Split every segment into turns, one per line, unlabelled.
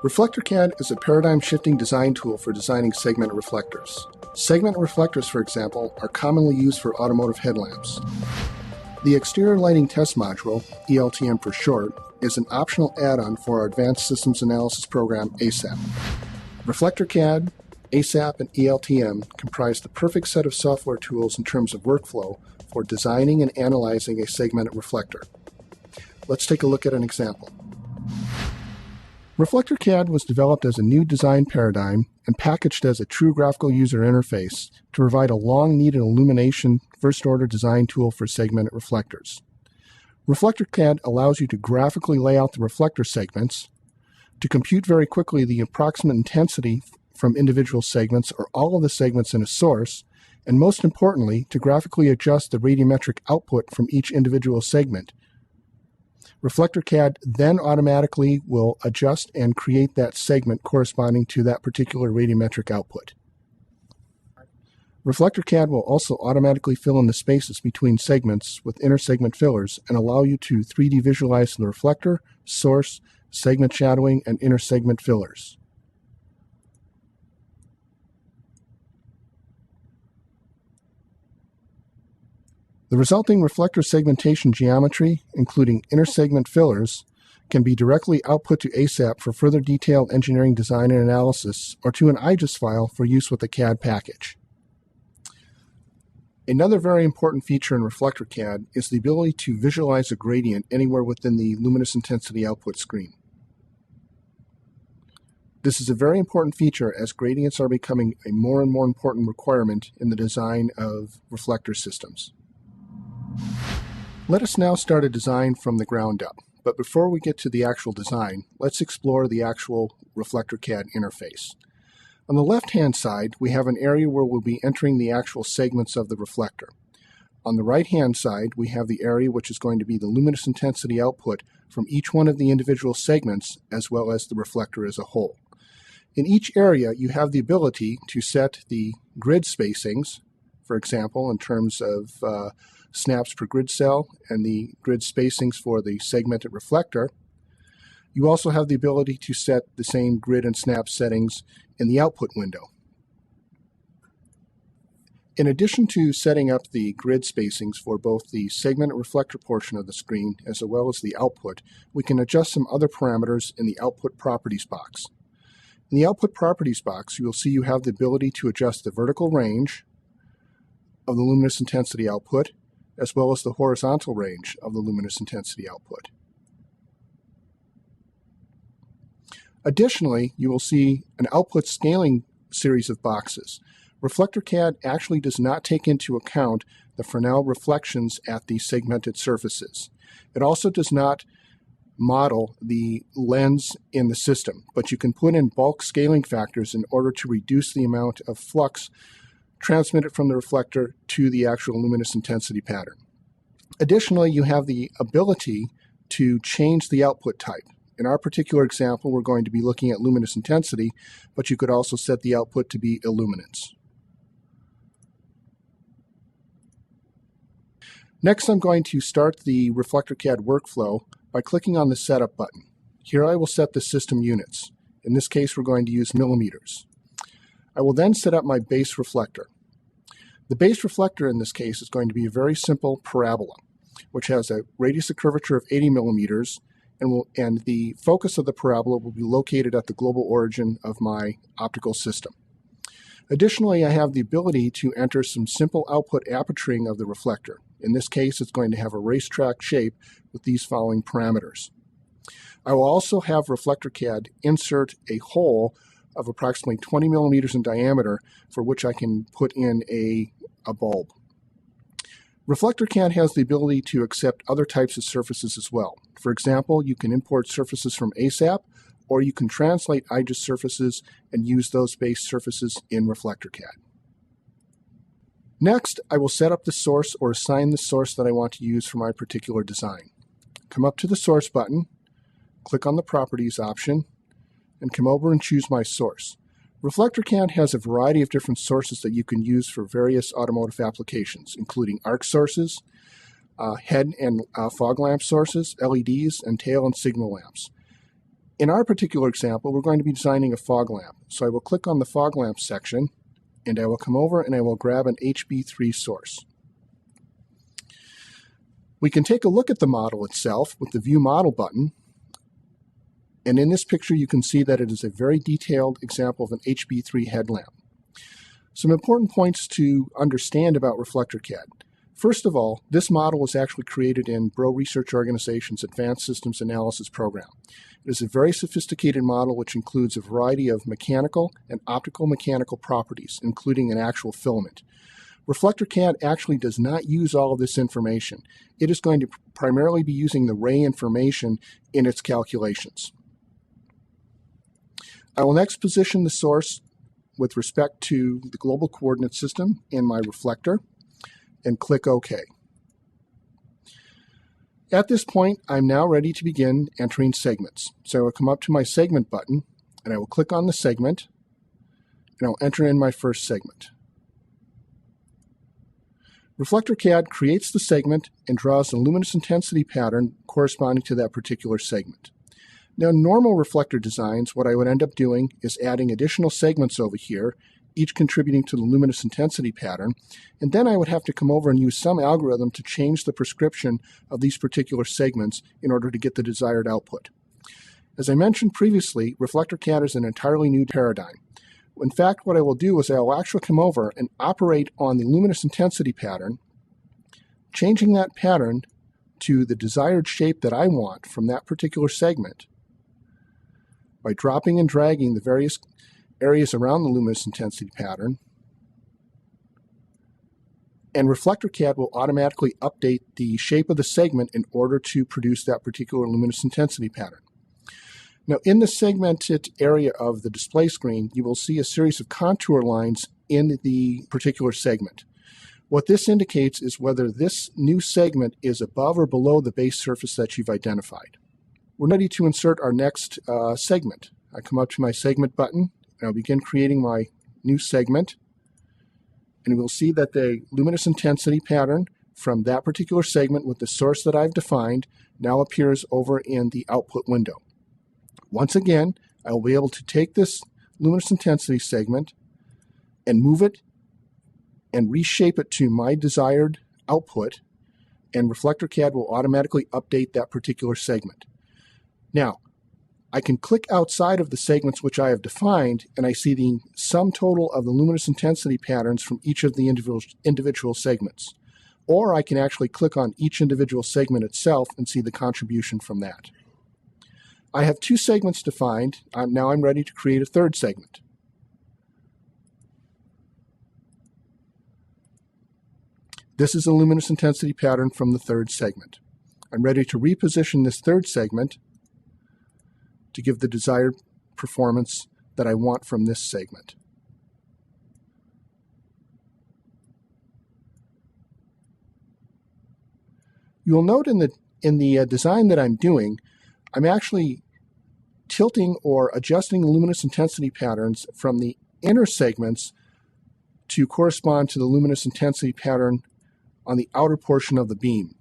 ReflectorCAD is a paradigm-shifting design tool for designing segment reflectors. Segment reflectors, for example, are commonly used for automotive headlamps. The Exterior Lighting Test Module, ELTM for short, is an optional add-on for our Advanced Systems Analysis program, ASAP. ReflectorCAD, ASAP, and ELTM comprise the perfect set of software tools in terms of workflow for designing and analyzing a segmented reflector. Let's take a look at an example. ReflectorCAD was developed as a new design paradigm and packaged as a true graphical user interface to provide a long-needed illumination first-order design tool for segmented reflectors. ReflectorCAD allows you to graphically lay out the reflector segments, to compute very quickly the approximate intensity from individual segments or all of the segments in a source, and most importantly, to graphically adjust the radiometric output from each individual segment. ReflectorCAD then automatically will adjust and create that segment corresponding to that particular radiometric output. ReflectorCAD will also automatically fill in the spaces between segments with inter-segment fillers and allow you to 3D visualize the reflector, source, segment shadowing, and inter-segment fillers. The resulting reflector segmentation geometry, including inter-segment fillers, can be directly output to ASAP for further detailed engineering design and analysis, or to an IGES file for use with the CAD package. Another very important feature in ReflectorCAD is the ability to visualize a gradient anywhere within the luminous intensity output screen. This is a very important feature as gradients are becoming a more and more important requirement in the design of reflector systems. Let us now start a design from the ground up, but before we get to the actual design, let's explore the actual ReflectorCAD interface. On the left-hand side, we have an area where we'll be entering the actual segments of the reflector. On the right-hand side, we have the area which is going to be the luminous intensity output from each one of the individual segments as well as the reflector as a whole. In each area, you have the ability to set the grid spacings, for example, in terms of snaps per grid cell and the grid spacings for the segmented reflector. You also have the ability to set the same grid and snap settings in the output window. In addition to setting up the grid spacings for both the segmented reflector portion of the screen as well as the output, we can adjust some other parameters in the Output Properties box. In the Output Properties box, you will see you have the ability to adjust the vertical range of the luminous intensity output as well as the horizontal range of the luminous intensity output. Additionally, you will see an output scaling series of boxes. ReflectorCAD actually does not take into account the Fresnel reflections at the segmented surfaces. It also does not model the lens in the system, but you can put in bulk scaling factors in order to reduce the amount of flux transmitted from the reflector to the actual luminous intensity pattern. Additionally, you have the ability to change the output type. In our particular example, we're going to be looking at luminous intensity, but you could also set the output to be illuminance. Next, I'm going to start the ReflectorCAD workflow by clicking on the Setup button. Here I will set the system units. In this case, we're going to use millimeters. I will then set up my base reflector. The base reflector in this case is going to be a very simple parabola, which has a radius of curvature of 80 millimeters, and the focus of the parabola will be located at the global origin of my optical system. Additionally, I have the ability to enter some simple output aperturing of the reflector. In this case, it's going to have a racetrack shape with these following parameters. I will also have ReflectorCAD insert a hole of approximately 20 millimeters in diameter for which I can put in a bulb. ReflectorCAD has the ability to accept other types of surfaces as well. For example, you can import surfaces from ASAP, or you can translate IGES surfaces and use those base surfaces in ReflectorCAD. Next, I will set up the source or assign the source that I want to use for my particular design. Come up to the Source button, click on the Properties option, and come over and choose my source. ReflectorCAD has a variety of different sources that you can use for various automotive applications, including arc sources, head and fog lamp sources, LEDs, and tail and signal lamps. In our particular example, we're going to be designing a fog lamp. So I will click on the fog lamp section, and I will come over and I will grab an HB3 source. We can take a look at the model itself with the View Model button, and in this picture you can see that it is a very detailed example of an HB3 headlamp. Some important points to understand about ReflectorCAD. First of all, this model was actually created in Breault Research Organization's Advanced Systems Analysis program. It is a very sophisticated model which includes a variety of mechanical and optical mechanical properties, including an actual filament. ReflectorCAD actually does not use all of this information. It is going to primarily be using the ray information in its calculations. I will next position the source with respect to the global coordinate system in my reflector and click OK. At this point, I'm now ready to begin entering segments. So I will come up to my segment button and I will click on the segment and I'll enter in my first segment. ReflectorCAD creates the segment and draws the luminous intensity pattern corresponding to that particular segment. Now, in normal reflector designs, what I would end up doing is adding additional segments over here, each contributing to the luminous intensity pattern, and then I would have to come over and use some algorithm to change the prescription of these particular segments in order to get the desired output. As I mentioned previously, ReflectorCAD is an entirely new paradigm. In fact, what I will do is I will actually come over and operate on the luminous intensity pattern, changing that pattern to the desired shape that I want from that particular segment by dropping and dragging the various areas around the luminous intensity pattern, and ReflectorCAD will automatically update the shape of the segment in order to produce that particular luminous intensity pattern. Now, in the segmented area of the display screen, you will see a series of contour lines in the particular segment. What this indicates is whether this new segment is above or below the base surface that you've identified. We're ready to insert our next segment. I come up to my segment button, and I'll begin creating my new segment. And we'll see that the luminous intensity pattern from that particular segment with the source that I've defined now appears over in the output window. Once again, I will be able to take this luminous intensity segment and move it and reshape it to my desired output, and ReflectorCAD will automatically update that particular segment. Now, I can click outside of the segments which I have defined, and I see the sum total of the luminous intensity patterns from each of the individual segments. Or I can actually click on each individual segment itself and see the contribution from that. I have two segments defined. Now I'm ready to create a third segment. This is a luminous intensity pattern from the third segment. I'm ready to reposition this third segment to give the desired performance that I want from this segment. You will note in the design that I'm doing, I'm actually tilting or adjusting the luminous intensity patterns from the inner segments to correspond to the luminous intensity pattern on the outer portion of the beam.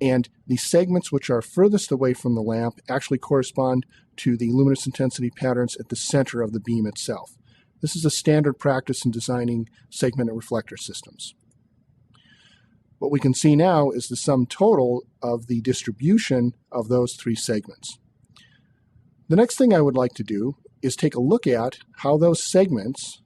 And the segments which are furthest away from the lamp actually correspond to the luminous intensity patterns at the center of the beam itself. This is a standard practice in designing segmented reflector systems. What we can see now is the sum total of the distribution of those three segments. The next thing I would like to do is take a look at how those segments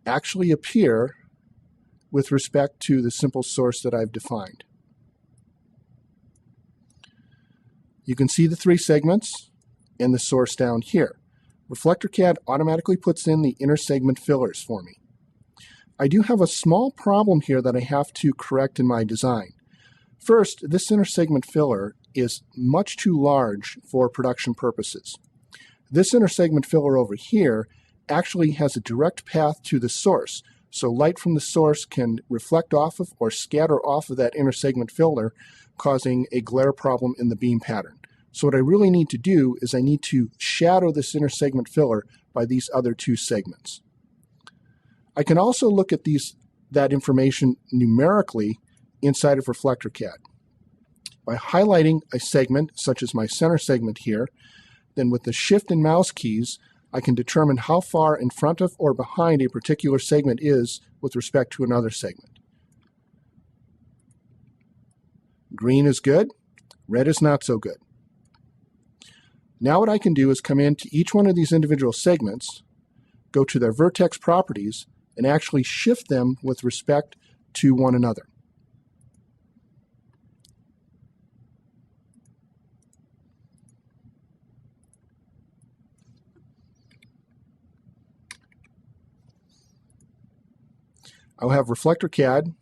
actually appear with respect to the simple source that I've defined. You can see the three segments and the source down here. ReflectorCAD automatically puts in the inner segment fillers for me. I do have a small problem here that I have to correct in my design. First, this inner segment filler is much too large for production purposes. This inner segment filler over here actually has a direct path to the source, so light from the source can reflect off of or scatter off of that inner segment filler, causing a glare problem in the beam pattern. So what I really need to do is I need to shadow this inner segment filler by these other two segments. I can also look at that information numerically inside of ReflectorCAD. By highlighting a segment, such as my center segment here, then with the Shift and mouse keys, I can determine how far in front of or behind a particular segment is with respect to another segment. Green is good, red is not so good. Now what I can do is come into each one of these individual segments, go to their vertex properties, and actually shift them with respect to one another. I'll have ReflectorCAD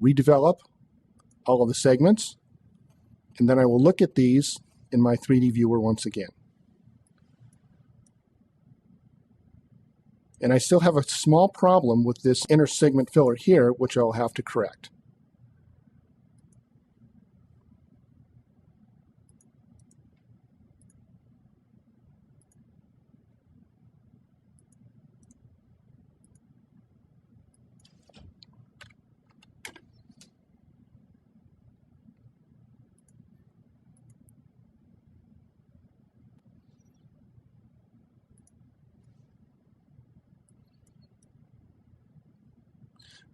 redevelop all of the segments, and then I will look at these in my 3D viewer once again. And I still have a small problem with this inner segment filler here, which I'll have to correct.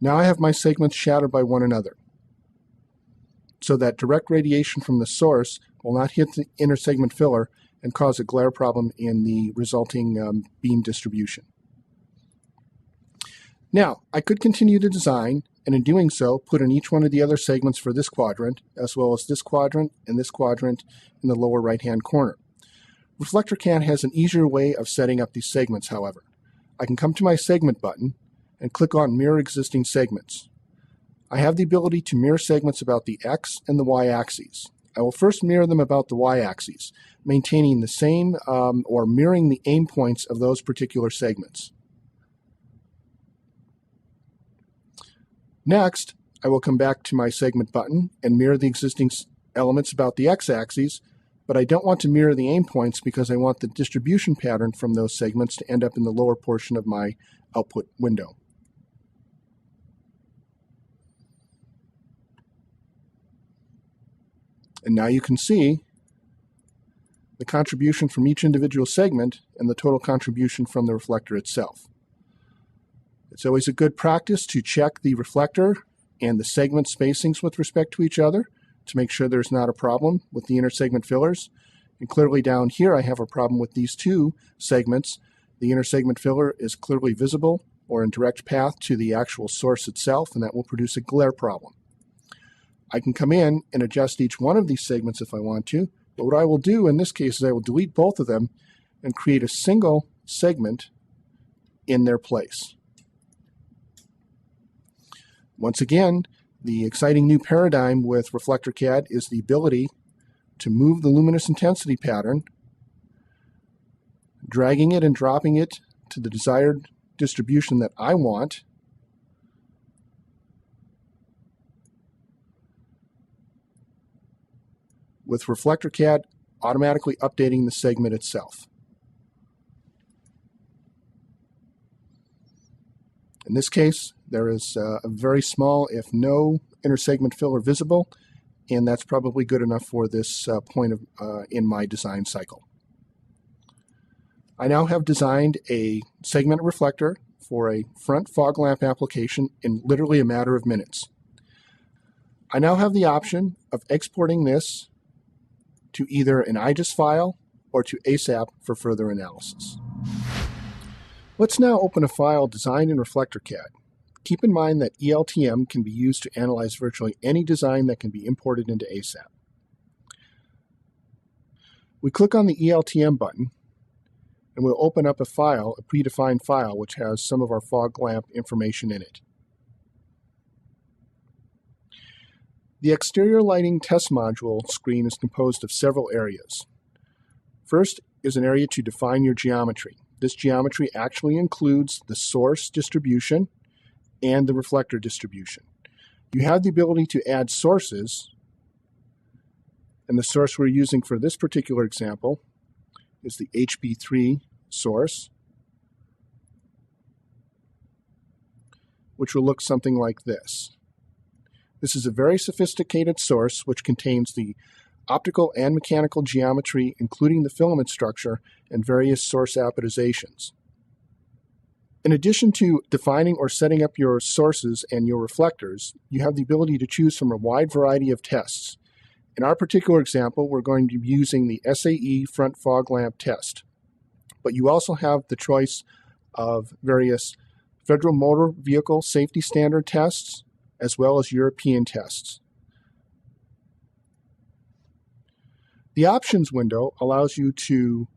Now I have my segments shadowed by one another, so that direct radiation from the source will not hit the inner segment filler and cause a glare problem in the resulting beam distribution. Now, I could continue the design, and in doing so, put in each one of the other segments for this quadrant, as well as this quadrant in the lower right-hand corner. ReflectorCAD has an easier way of setting up these segments, however. I can come to my segment button and click on Mirror Existing Segments. I have the ability to mirror segments about the X and the Y axes. I will first mirror them about the Y axes, maintaining the same or mirroring the aim points of those particular segments. Next, I will come back to my segment button and mirror the existing elements about the X axes, but I don't want to mirror the aim points because I want the distribution pattern from those segments to end up in the lower portion of my output window. And now you can see the contribution from each individual segment and the total contribution from the reflector itself. It's always a good practice to check the reflector and the segment spacings with respect to each other to make sure there's not a problem with the inner segment fillers. And clearly down here I have a problem with these two segments. The inner segment filler is clearly visible or in direct path to the actual source itself, and that will produce a glare problem. I can come in and adjust each one of these segments if I want to, but what I will do in this case is I will delete both of them and create a single segment in their place. Once again, the exciting new paradigm with ReflectorCAD is the ability to move the luminous intensity pattern, dragging it and dropping it to the desired distribution that I want, with ReflectorCAD automatically updating the segment itself. In this case, there is a very small, if no, inner segment filler visible, and that's probably good enough for this point in my design cycle. I now have designed a segment reflector for a front fog lamp application in literally a matter of minutes. I now have the option of exporting this to either an IGES file or to ASAP for further analysis. Let's now open a file designed in ReflectorCAD. Keep in mind that ELTM can be used to analyze virtually any design that can be imported into ASAP. We click on the ELTM button and we'll open up a file, a predefined file, which has some of our fog lamp information in it. The exterior lighting test module screen is composed of several areas. First is an area to define your geometry. This geometry actually includes the source distribution and the reflector distribution. You have the ability to add sources, and the source we're using for this particular example is the HB3 source, which will look something like this. This is a very sophisticated source which contains the optical and mechanical geometry, including the filament structure and various source apodizations. In addition to defining or setting up your sources and your reflectors, you have the ability to choose from a wide variety of tests. In our particular example, we're going to be using the SAE front fog lamp test. But you also have the choice of various Federal Motor Vehicle Safety Standard tests, as well as European tests. The options window allows you to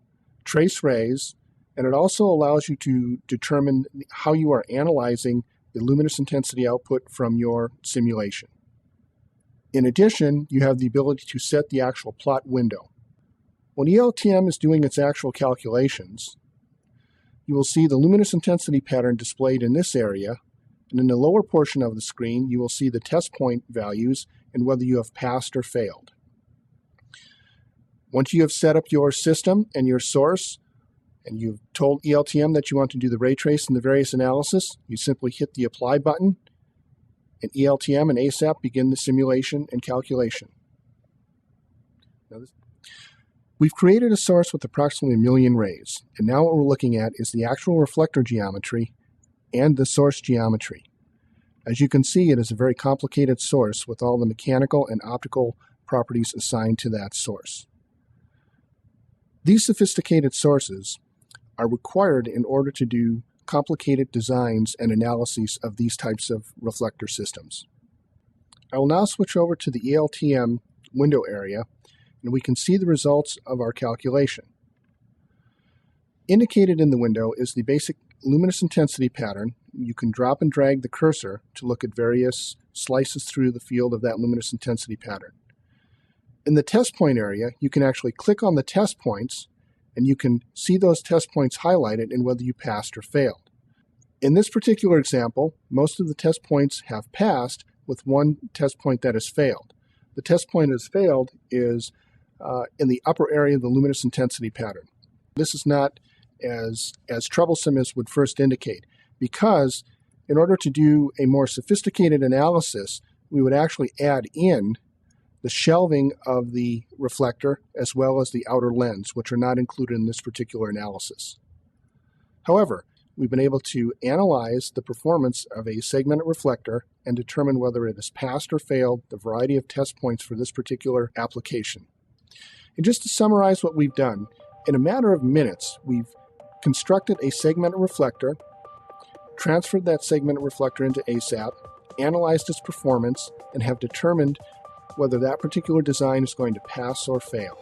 trace rays, and it also allows you to determine how you are analyzing the luminous intensity output from your simulation. In addition, you have the ability to set the actual plot window. When ELTM is doing its actual calculations, you will see the luminous intensity pattern displayed in this area, and in the lower portion of the screen, you will see the test point values and whether you have passed or failed. Once you have set up your system and your source, and you've told ELTM that you want to do the ray trace and the various analysis, you simply hit the Apply button, and ELTM and ASAP begin the simulation and calculation. We've created a source with approximately 1 million rays, and now what we're looking at is the actual reflector geometry and the source geometry. As you can see, it is a very complicated source with all the mechanical and optical properties assigned to that source. These sophisticated sources are required in order to do complicated designs and analyses of these types of reflector systems. I will now switch over to the ELTM window area, and we can see the results of our calculation. Indicated in the window is the basic luminous intensity pattern. You can drop and drag the cursor to look at various slices through the field of that luminous intensity pattern. In the test point area, you can actually click on the test points, and you can see those test points highlighted and whether you passed or failed. In this particular example, most of the test points have passed, with one test point that has failed. The test point that has failed is in the upper area of the luminous intensity pattern. This is not as troublesome as would first indicate, because in order to do a more sophisticated analysis, we would actually add in the shelving of the reflector as well as the outer lens, which are not included in this particular analysis. However, we've been able to analyze the performance of a segmented reflector and determine whether it has passed or failed the variety of test points for this particular application. And just to summarize what we've done, in a matter of minutes, we've constructed a segmented reflector, transferred that segmented reflector into ASAP, analyzed its performance, and have determined whether that particular design is going to pass or fail.